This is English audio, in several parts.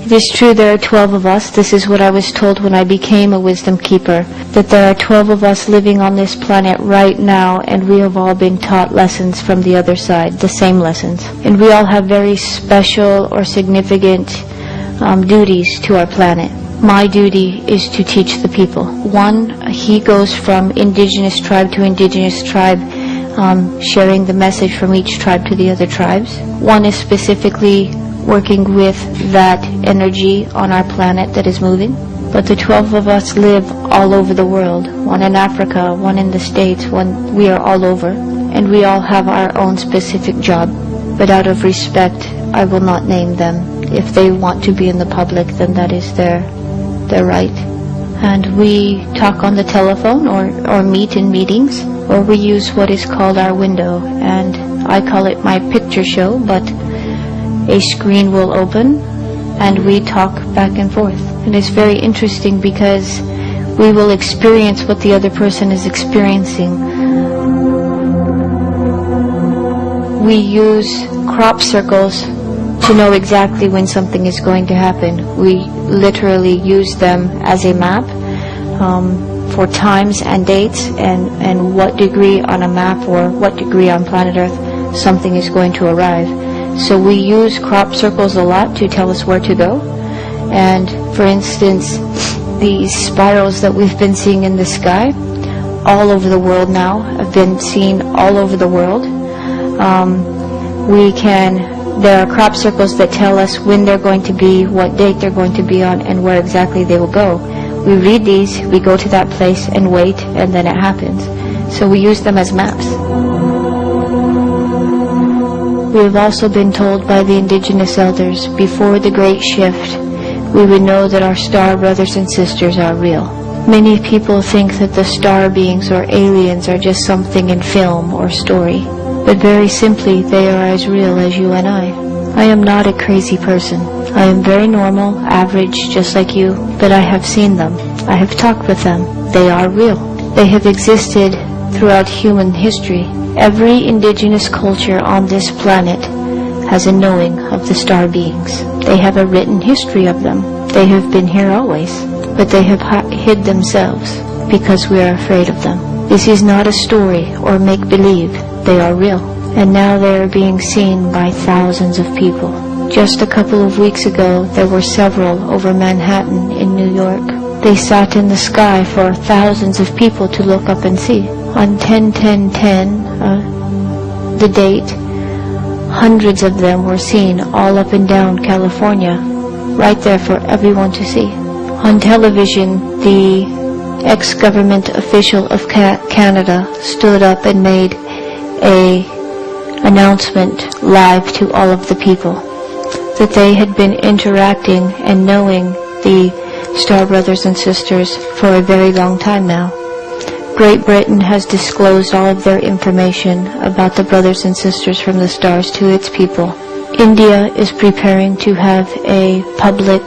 It is true there are 12 of us. This is what I was told when I became a wisdom keeper, that there are 12 of us living on this planet right now, and we have all been taught lessons from the other side, the same lessons. And we all have very special or significant duties to our planet. My duty is to teach the people. One, he goes from indigenous tribe to indigenous tribe, sharing the message from each tribe to the other tribes. One is specifically working with that energy on our planet that is moving. But the 12 of us live all over the world. One in Africa, one in the States, we are all over. And we all have our own specific job. But out of respect, I will not name them. If they want to be in the public, then that is their right. And we talk on the telephone or meet in meetings, or we use what is called our window. And I call it my picture show, but a screen will open and we talk back and forth. And it's very interesting because we will experience what the other person is experiencing. We use crop circles to know exactly when something is going to happen. We literally use them as a map for times and dates and what degree on a map or what degree on planet Earth something is going to arrive. So we use crop circles a lot to tell us where to go. And for instance, these spirals that we've been seeing in the sky all over the world now have been seen all over the world. There are crop circles that tell us when they're going to be, what date they're going to be on, and where exactly they will go. We read these, we go to that place and wait, and then it happens. So we use them as maps. We have also been told by the indigenous elders, before the great shift, we would know that our star brothers and sisters are real. Many people think that the star beings or aliens are just something in film or story. But very simply, they are as real as you and I. I am not a crazy person. I am very normal, average, just like you, but I have seen them. I have talked with them. They are real. They have existed throughout human history. Every indigenous culture on this planet has a knowing of the star beings. They have a written history of them. They have been here always, but they have hid themselves because we are afraid of them. This is not a story or make-believe. They are real. And now they are being seen by thousands of people. Just a couple of weeks ago, there were several over Manhattan in New York. They sat in the sky for thousands of people to look up and see. On 10/10/10, the date, hundreds of them were seen all up and down California, right there for everyone to see. On television, the ex-government official of Canada stood up and made an announcement live to all of the people that they had been interacting and knowing the Star Brothers and Sisters for a very long time now. Great Britain has disclosed all of their information about the brothers and sisters from the stars to its people. India is preparing to have a public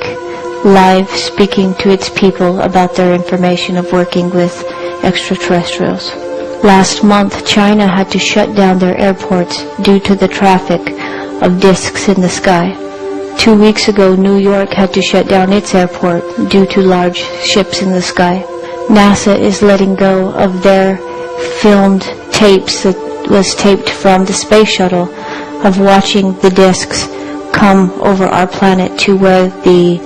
live speaking to its people about their information of working with extraterrestrials. Last month, China had to shut down their airports due to the traffic of discs in the sky. 2 weeks ago, New York had to shut down its airport due to large ships in the sky. NASA is letting go of their filmed tapes that was taped from the space shuttle of watching the discs come over our planet to where the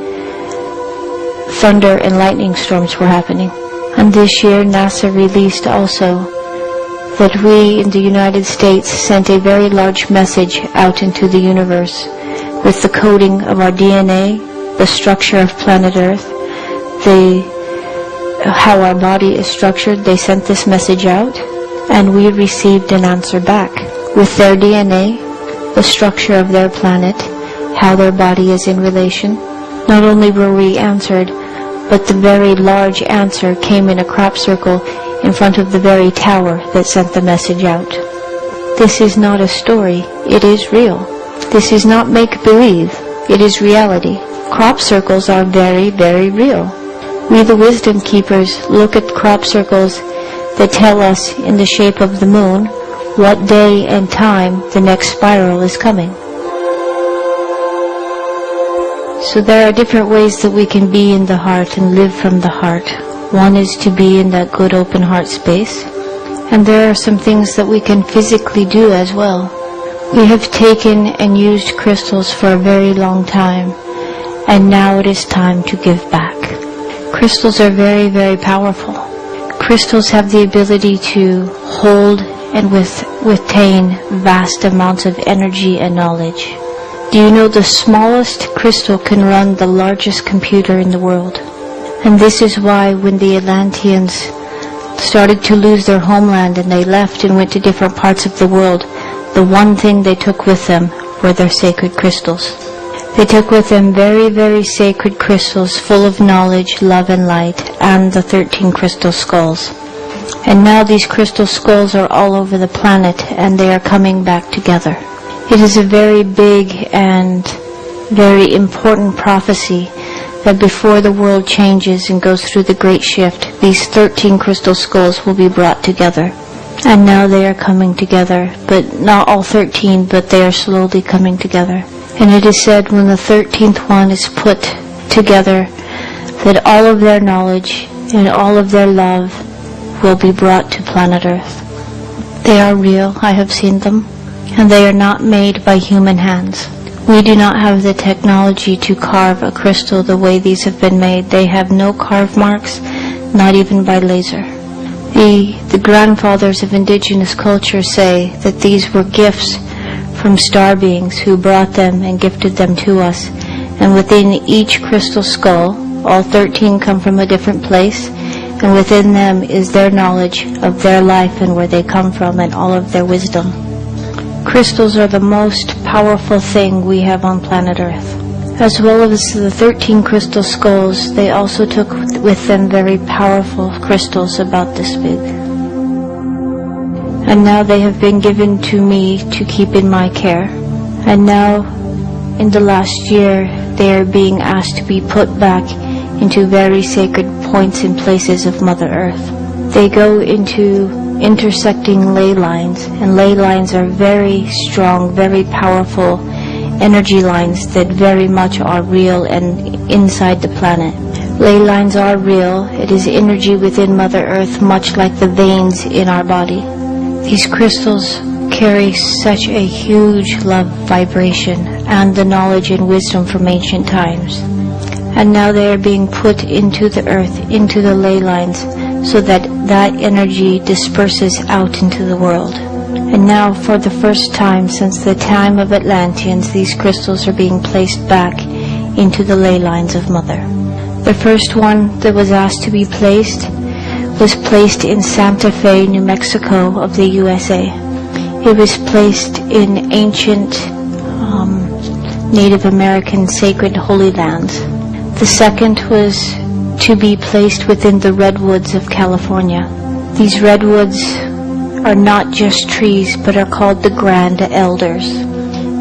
thunder and lightning storms were happening. And this year, NASA released also that we in the United States sent a very large message out into the universe with the coding of our DNA, the structure of planet Earth, how our body is structured. They sent this message out, and we received an answer back with their DNA, the structure of their planet, how their body is in relation. Not only were we answered, but the very large answer came in a crop circle in front of the very tower that sent the message out. This is not a story. It is real. This is not make-believe. It is reality. Crop circles are very, very real. We, the wisdom keepers, look at crop circles that tell us in the shape of the moon what day and time the next spiral is coming. So there are different ways that we can be in the heart and live from the heart. One is to be in that good open heart space. And there are some things that we can physically do as well. We have taken and used crystals for a very long time, and now it is time to give back. Crystals are very, very powerful. Crystals have the ability to hold and retain vast amounts of energy and knowledge. Do you know the smallest crystal can run the largest computer in the world? And this is why when the Atlanteans started to lose their homeland and they left and went to different parts of the world, the one thing they took with them were their sacred crystals. They took with them very, very sacred crystals full of knowledge, love and light, and the 13 crystal skulls. And now these crystal skulls are all over the planet, and they are coming back together. It is a very big and very important prophecy that before the world changes and goes through the great shift, these 13 crystal skulls will be brought together. And now they are coming together, but not all 13, but they are slowly coming together. And it is said when the 13th one is put together, that all of their knowledge and all of their love will be brought to planet Earth. They are real, I have seen them, and they are not made by human hands. We do not have the technology to carve a crystal the way these have been made. They have no carve marks, not even by laser. The grandfathers of indigenous culture say that these were gifts from star beings who brought them and gifted them to us. And within each crystal skull, all 13 come from a different place, and within them is their knowledge of their life and where they come from and all of their wisdom. Crystals are the most powerful thing we have on planet Earth. As well as the 13 crystal skulls, they also took with them very powerful crystals about this big. And now they have been given to me to keep in my care. And now, in the last year, they are being asked to be put back into very sacred points and places of Mother Earth. They go into intersecting ley lines, and ley lines are very strong, very powerful energy lines that very much are real and inside the planet. Ley lines are real. It is energy within Mother Earth, much like the veins in our body. These crystals carry such a huge love vibration and the knowledge and wisdom from ancient times. And now they are being put into the earth, into the ley lines, so that that energy disperses out into the world. And now, for the first time since the time of Atlanteans, these crystals are being placed back into the ley lines of Mother. The first one that was asked to be placed was placed in Santa Fe, New Mexico of the USA. It was placed in ancient Native American sacred holy lands. The second was to be placed within the redwoods of California. These redwoods are not just trees, but are called the Grand Elders.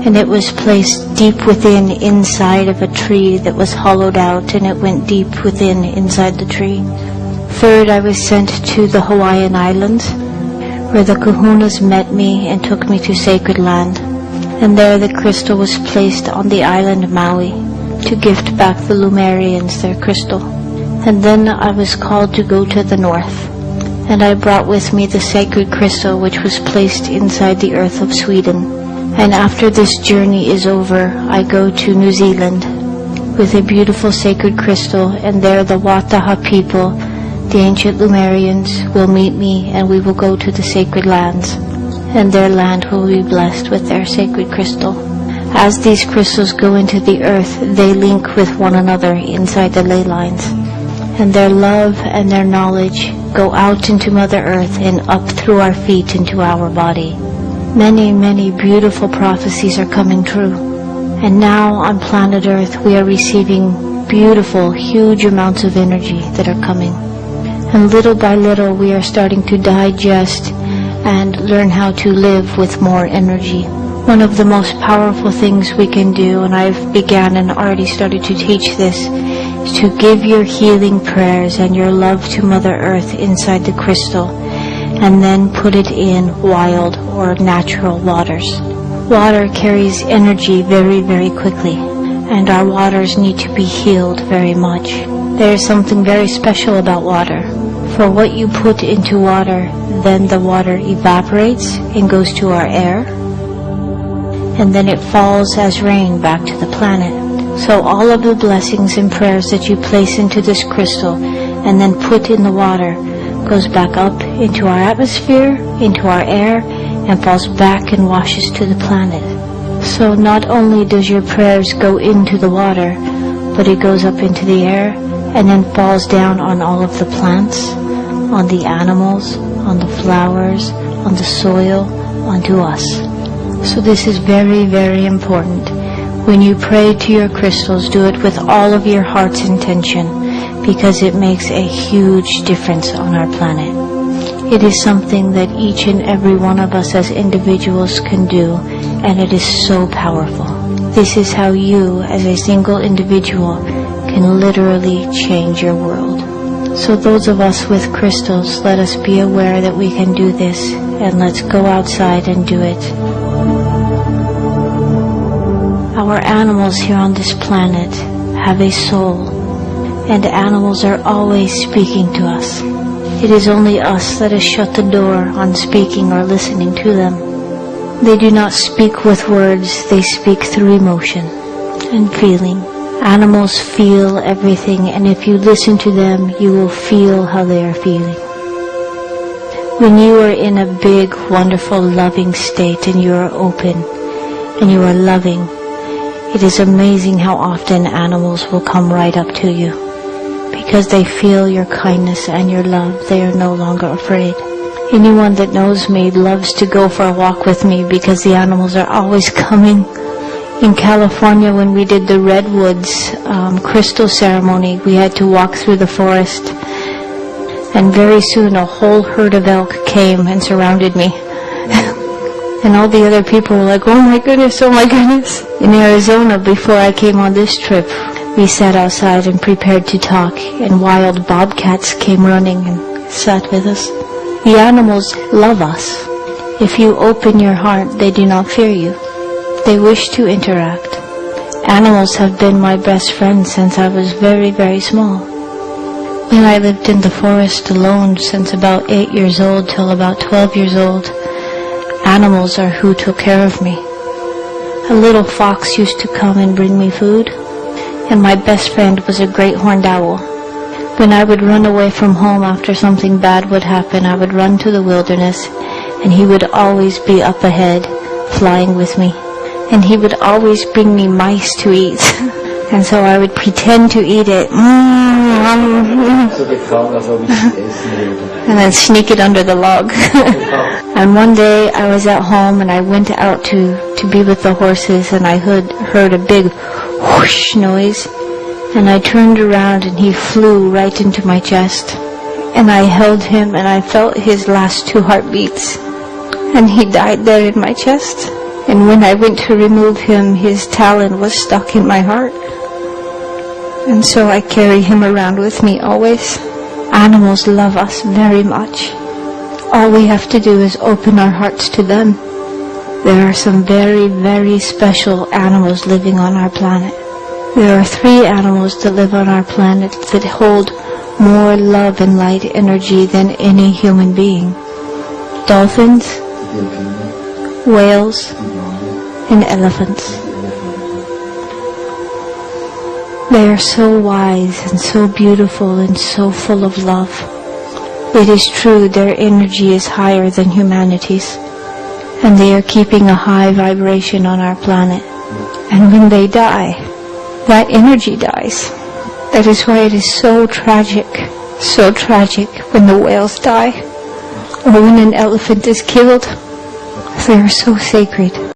And it was placed deep within, inside of a tree that was hollowed out, and it went deep within, inside the tree. Third, I was sent to the Hawaiian Islands, where the kahunas met me and took me to sacred land. And there the crystal was placed on the island Maui to gift back the Lumerians their crystal. And then I was called to go to the north, and I brought with me the sacred crystal which was placed inside the earth of Sweden. And after this journey is over, I go to New Zealand with a beautiful sacred crystal, and there the Wataha people, the ancient Lumerians, will meet me, and we will go to the sacred lands, and their land will be blessed with their sacred crystal. As these crystals go into the earth, they link with one another inside the ley lines, and their love and their knowledge go out into Mother Earth and up through our feet into our body. Many, many beautiful prophecies are coming true. And now on planet Earth we are receiving beautiful, huge amounts of energy that are coming. And little by little we are starting to digest and learn how to live with more energy. One of the most powerful things we can do, and I've began and already started to teach this, is to give your healing prayers and your love to Mother Earth inside the crystal, and then put it in wild or natural waters. Water carries energy very, very quickly. and our waters need to be healed very much. There is something very special about water. For what you put into water, then the water evaporates and goes to our air, and then it falls as rain back to the planet. So all of the blessings and prayers that you place into this crystal and then put in the water goes back up into our atmosphere, into our air, and falls back and washes to the planet. So not only does your prayers go into the water, but it goes up into the air and then falls down on all of the plants, on the animals, on the flowers, on the soil, onto us. So this is very, very important. When you pray to your crystals, do it with all of your heart's intention, because it makes a huge difference on our planet. It is something that each and every one of us as individuals can do, and it is so powerful. This is how you, as a single individual, can literally change your world. So those of us with crystals, let us be aware that we can do this, and let's go outside and do it. Our animals here on this planet have a soul, and animals are always speaking to us. It is only us that has shut the door on speaking or listening to them. They do not speak with words, they speak through emotion and feeling. Animals feel everything, and if you listen to them, you will feel how they are feeling. When you are in a big, wonderful, loving state and you are open and you are loving, it is amazing how often animals will come right up to you. Because they feel your kindness and your love, they are no longer afraid. Anyone that knows me loves to go for a walk with me because the animals are always coming. In California, when we did the Redwoods crystal ceremony, we had to walk through the forest. And very soon a whole herd of elk came and surrounded me. And all the other people were like, oh my goodness, oh my goodness. In Arizona, before I came on this trip, we sat outside and prepared to talk, and wild bobcats came running and sat with us. The animals love us. If you open your heart, they do not fear you. They wish to interact. Animals have been my best friends since I was very, very small. When I lived in the forest alone since about 8 years old till about 12 years old, animals are who took care of me. A little fox used to come and bring me food, and my best friend was a great horned owl. When I would run away from home after something bad would happen, I would run to the wilderness, and he would always be up ahead, flying with me. And he would always bring me mice to eat. And so I would pretend to eat it. And then sneak it under the log. And one day I was at home and I went out to be with the horses, and I heard a big whoosh noise. And I turned around and he flew right into my chest. And I held him and I felt his last 2 heartbeats. And he died there in my chest. And when I went to remove him, his talon was stuck in my heart. And so I carry him around with me always. Animals love us very much. All we have to do is open our hearts to them. There are some very, very special animals living on our planet. There are 3 animals that live on our planet that hold more love and light energy than any human being. Dolphins, whales, and elephants. They are so wise and so beautiful and so full of love. It is true their energy is higher than humanity's, and they are keeping a high vibration on our planet. And when they die, that energy dies. That is why it is so tragic when the whales die, or when an elephant is killed. They are so sacred.